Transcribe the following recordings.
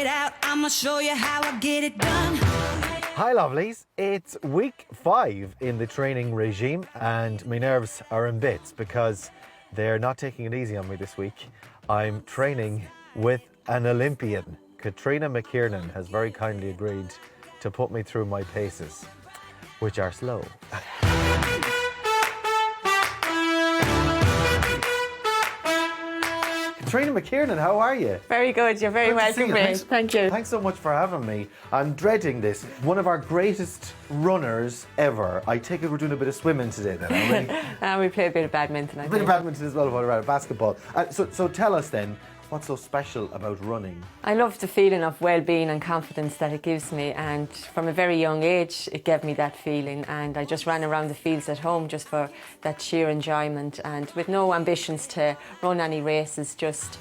it out. I'ma show you how I get it done. Hi lovelies, it's week 5 in the training regime and my nerves are in bits because they're not taking it easy on me this week. I'm training with an Olympian. Catherina McKiernan has very kindly agreed to put me through my paces, which are slow. Catherina McKiernan, how are you? Very good, you're very welcome, Ray. Thank you. Thanks so much for having me. I'm dreading this. One of our greatest runners ever. I take it we're doing a bit of swimming today then, are we? And we play a bit of badminton, I think. A bit of badminton as well, while we're at basketball. So tell us then, what's so special about running? I love the feeling of well-being and confidence that it gives me, and from a very young age it gave me that feeling, and I just ran around the fields at home just for that sheer enjoyment and with no ambitions to run any races, just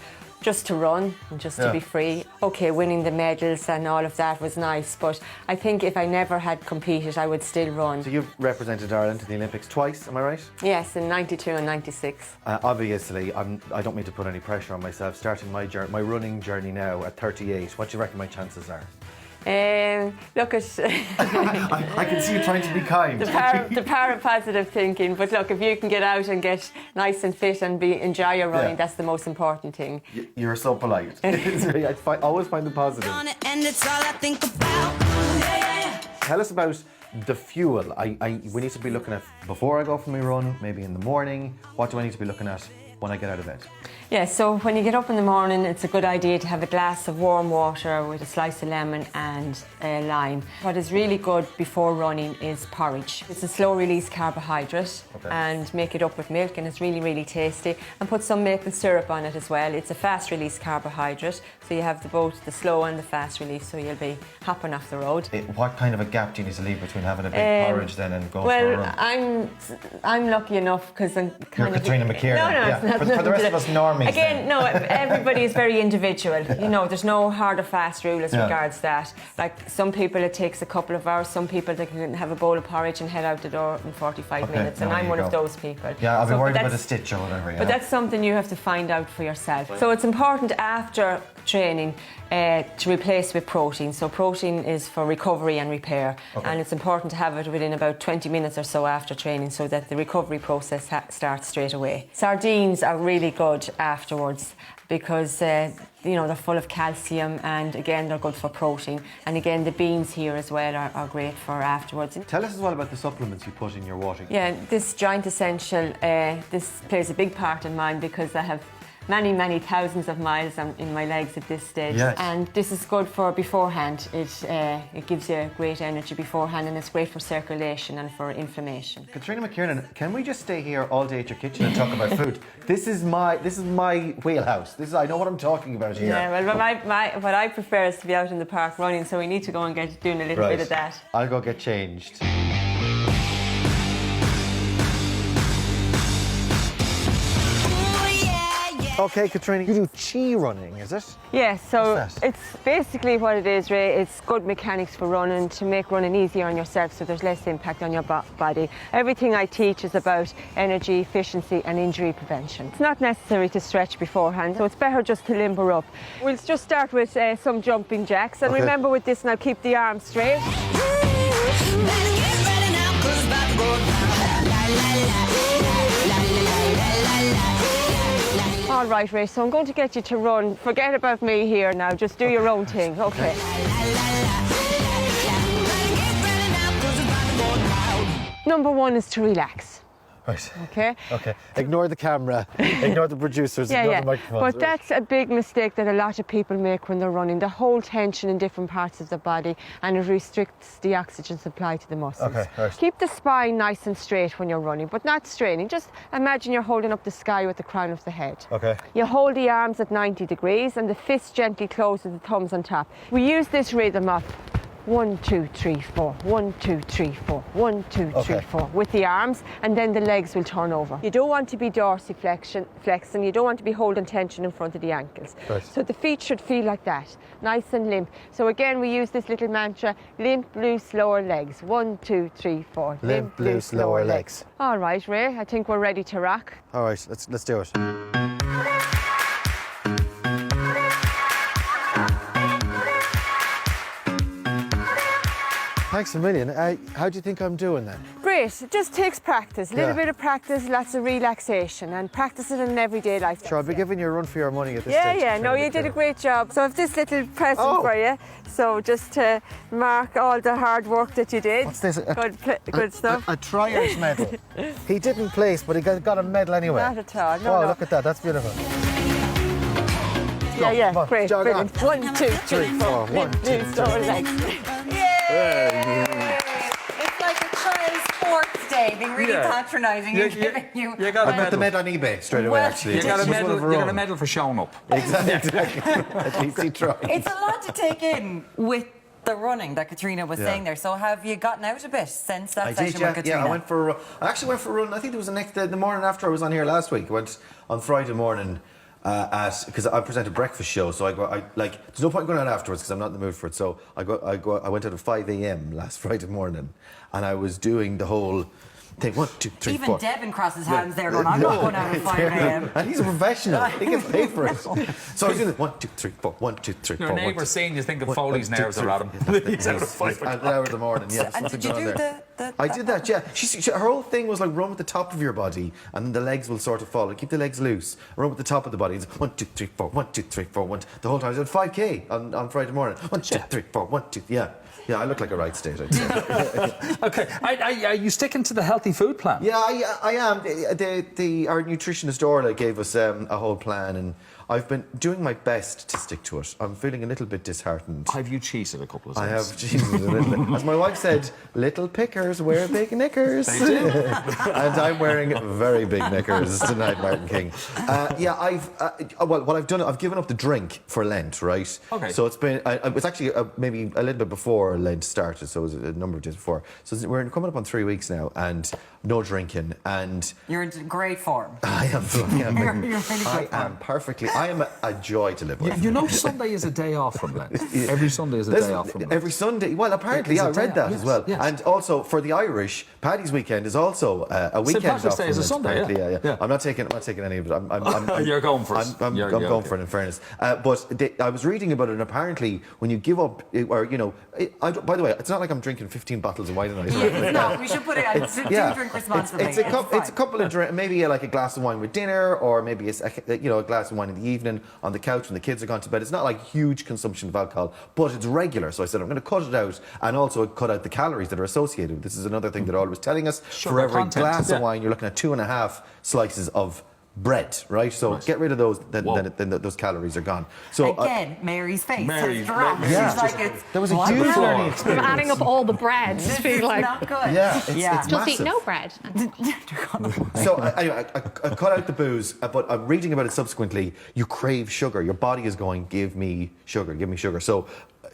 to run and just to be free. Okay, winning the medals and all of that was nice, but I think if I never had competed I would still run. So you've represented Ireland in the Olympics twice, am I right? Yes, in 92 and 96. Obviously, I don't mean to put any pressure on myself, starting my running journey now at 38. What do you reckon my chances are? Look at I can see you trying to be kind. the power of positive thinking, but look, if you can get out and get nice and fit and enjoy your running, that's the most important thing. You're so polite. I always find the positive. And it's all I think about. Tell us about the fuel. We need to be looking at before I go for my run, maybe in the morning. What do I need to be looking at when I get out of bed? Yeah, so when you get up in the morning, it's a good idea to have a glass of warm water with a slice of lemon and a lime. What is really good before running is porridge. It's a slow-release carbohydrate, and make it up with milk, and it's really, really tasty. And put some maple syrup on it as well. It's a fast-release carbohydrate, so you have both the slow and the fast release, so you'll be hopping off the road. What kind of a gap do you need to leave between having a big porridge then and going for a run? I'm lucky enough because I'm kind You're Catherina McKiernan. No, for the rest of us normies. Again, no, everybody is very individual. You know, there's no hard or fast rule as regards that. Like some people it takes a couple of hours, some people they can have a bowl of porridge and head out the door in 45 minutes, and I'm one of those people. Yeah, I'll be worried about a stitch or whatever. But that's something you have to find out for yourself. So it's important after training to replace with protein. So protein is for recovery and repair, and it's important to have it within about 20 minutes or so after training so that the recovery process starts straight away. Sardines are really good afterwards because you know, they're full of calcium, and again they're good for protein, and again the beans here as well are great for afterwards. Tell us as well about the supplements you put in your water. Yeah, this Giant Essential, this plays a big part in mine because I have many thousands of miles in my legs at this stage, and this is good for beforehand. It gives you great energy beforehand, and it's great for circulation and for inflammation. Catherina McKiernan, can we just stay here all day at your kitchen and talk about food? This is my wheelhouse. I know what I'm talking about here. Yeah, well, what I prefer is to be out in the park running, so we need to go and get doing a little bit of that. I'll go get changed. Okay, Catherina, you do chi running, is it? Yeah, so it's basically what it is, Ray. It's good mechanics for running, to make running easier on yourself so there's less impact on your body. Everything I teach is about energy, efficiency and injury prevention. It's not necessary to stretch beforehand, so it's better just to limber up. We'll just start with some jumping jacks, and remember with this now, keep the arms straight. All right, Ray, so I'm going to get you to run. Forget about me here now, just do your own thing, okay. Number 1 is to relax. Right. Okay? Okay. Ignore the camera, ignore the producers, ignore the microphones. But that's a big mistake that a lot of people make when they're running. They hold tension in different parts of the body, and it restricts the oxygen supply to the muscles. Okay, right. Keep the spine nice and straight when you're running, but not straining. Just imagine you're holding up the sky with the crown of the head. Okay. You hold the arms at 90 degrees and the fists gently close with the thumbs on top. We use this rhythm of 1, 2, 3, 4, 1, 2, 3, 4, 1, 2, 3, 4 with the arms, and then the legs will turn over. You don't want to be dorsiflexing, you don't want to be holding tension in front of the ankles. Right. So the feet should feel like that, nice and limp. So again, we use this little mantra, limp, loose, lower legs. 1, 2, 3, 4. Limp, loose, lower legs. All right, Ray, I think we're ready to rock. All right, let's do it. Thanks a million. How do you think I'm doing then? Great. It just takes practice. A little bit of practice, lots of relaxation, and practice it in an everyday life. Sure, I'll be giving you a run for your money at this stage. Yeah. No, you did a great job. So I've this little present for you. So just to mark all the hard work that you did. What's this? Good stuff. A Triers medal. He didn't place, but he got a medal anyway. Not at all. No. Look at that. That's beautiful. Yeah. Come on, Great. jog on. Brilliant. 1, 2, 3, 4. 1, 2, 3. Yay! It's like a child sports day, being really patronising and giving you. You got I got the medal on eBay straight away. Well, Actually, You got a medal for showing up. Exactly. At least he tried. It's a lot to take in with the running that Katrina was saying there. So have you gotten out a bit since that session with Katrina? I went for. I actually went for a run. I think it was the morning after I was on here last week. I went on Friday morning. Because I present a breakfast show, so there's no point going out afterwards because I'm not in the mood for it. So I went out at 5 a.m. last Friday morning, and I was doing the whole thing. 1, 2, 3, Even 4. Devin crosses hands there going, I'm not going out at 5 a.m. And he's a professional. He gets paid for it. So I was doing it. 1, 2, 3, 4. 1, 2, 3, 4. Your neighbour seeing you thinking Foley's nerves are at him. He's out at 5 At the hour of the morning, yeah. And did you do I did that, yeah. Her whole thing was like run with the top of your body and then the legs will sort of follow. Keep the legs loose. Run with the top of the body. It's 1, 2, 3, 4, 1, 2, 3, 4, 1. The whole time. I did 5K on Friday morning. 1, 2, 3, 4, 1, 2. Yeah. Yeah, I look like a right state, I'd say. Okay, are you sticking to the healthy food plan? Yeah, I am. Our nutritionist Orla gave us a whole plan, and I've been doing my best to stick to it. I'm feeling a little bit disheartened. Have you cheated a couple of I times? have cheated a little bit. As my wife said, little pickers wear big knickers. They do. And I'm wearing very big knickers tonight, Martin King. What I've done, I've given up the drink for Lent, right? Okay. So it's been, it was actually maybe a little bit before Lent started, so it was a number of days before. So we're coming up on 3 weeks now, and no drinking, and... You're in great form. I am You're really good form. perfectly... I am a joy to live with. You know Sunday is a day off from Lent. Every Sunday is a day off from Lent. Every Sunday. Well, apparently, I read that as well. Yes. And also for the Irish, Paddy's weekend is also a weekend Patrick's off. Day is a from Lent, Sunday, apparently, yeah. I'm not taking any of it. You're going for it. I'm going for it, in fairness. But I was reading about it, and apparently, when you give up, or by the way, it's not like I'm drinking 15 bottles of wine a night. No, we should put it on. Do drink responsibly. It's a couple of drinks, maybe like a glass of wine with dinner, or maybe a glass of wine in the evening on the couch when the kids are gone to bed. It's not like huge consumption of alcohol, but it's regular. So I said I'm going to cut it out, and also cut out the calories that are associated with. This is another thing that Ollie was telling us. Sugar for every content, glass of wine, you're looking at 2.5 slices of bread, right? So get rid of those, then those calories are gone. So again, Mary's face has Mary- dropped. Yeah. She's like, it's there was a huge learning experience. I'm adding up all the bread. Just being like, not good. Yeah, it's just eat massive. no bread. So anyway, I cut out the booze, but I'm reading about it subsequently. You crave sugar. Your body is going, give me sugar, give me sugar. So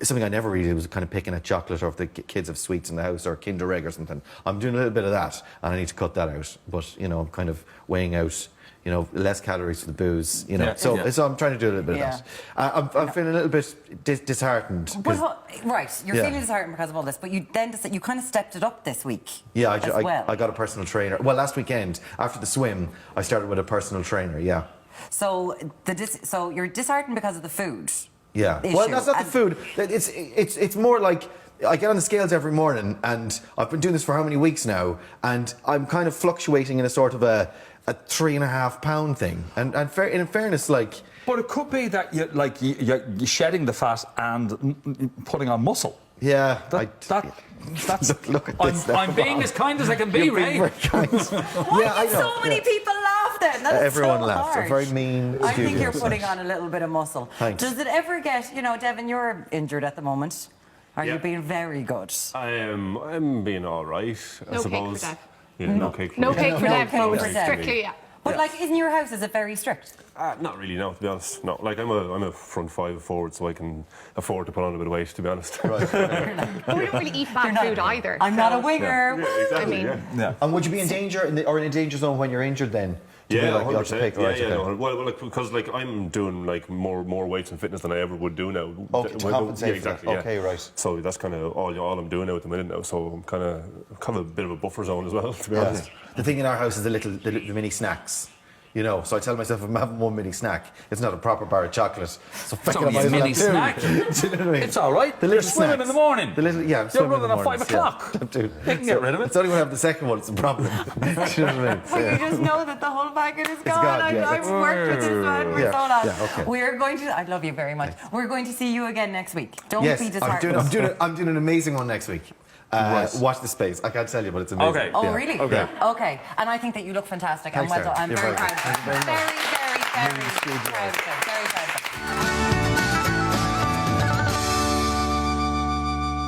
something I never really did was kind of picking at chocolate, or if the kids have sweets in the house, or Kinder Egg or something. I'm doing a little bit of that, and I need to cut that out. But I'm kind of weighing out, less calories for the booze, So I'm trying to do a little bit of that. I'm feeling a little bit disheartened. Right, you're feeling disheartened because of all this, but you then you kind of stepped it up this week. Yeah, I I got a personal trainer. Well, last weekend after the swim, I started with a personal trainer. Yeah. So so you're disheartened because of the food. Yeah. Issue. Well, that's not the food. It's more like I get on the scales every morning, and I've been doing this for how many weeks now, and I'm kind of fluctuating in a sort of a 3.5 pound thing. And in fairness, like. But it could be that you're shedding the fat and putting on muscle. Yeah. That's look at this. I'm being as kind as I can be, You're Ray. being very kind. Why did so many people laugh then? That is Everyone so laughs. harsh. They're very mean I think studios. you're putting on a little bit of muscle. Thanks. Does it ever get, Devin, you're injured at the moment. Are you Yeah. being very good? I'm being all right, I No cake suppose. for Dad. Yeah, no cake for No me. cake for Dad. cake for Dad. Strictly, yeah. But in your house, is it very strict? Not really, no, to be honest. No, I'm a front five forward, so I can afford to put on a bit of weight, to be honest. But we don't really eat bad food either. I'm not a so- winger. Yeah, exactly, I mean- yeah. And would you be in danger in a danger zone when you're injured then? To be Yeah, like, you have to 100%. pick, right, Yeah, okay. no. Well, because I'm doing more weights and fitness than I ever would do now. Okay, to compensate yeah, for that. exactly. Okay, right. So that's kind of all I'm doing now at the minute now. So I'm kind of a bit of a buffer zone as well, to be honest. The thing in our house is the mini snacks. You know, so I tell myself if I'm having one mini snack, it's not a proper bar of chocolate. So It's only a mini snack. Do you know what I mean? It's all right. The You're little swimming snacks. in the morning. The little, yeah, I'm You're swimming in running the at mornings, 5 o'clock. Yeah, dude. You can get rid of it. It's only when I have the second one, it's a problem. Do you know what I mean? So, Well, you just know that the whole packet is gone. gone, yeah. I've worked with this man for Yeah, so long. yeah, okay. We're going to. I love you very much. We're going to see you again next week. Don't yes, be disheartened. I'm doing an amazing one next week. Watch the space. I can't tell you, but it's amazing. Okay. Oh, Yeah. really? Okay. Okay. And I think that you look fantastic. Thanks, and well Sarah. done. I'm You're very very proud of good. you. Thank you very much. Very proud of you. Very proud of you.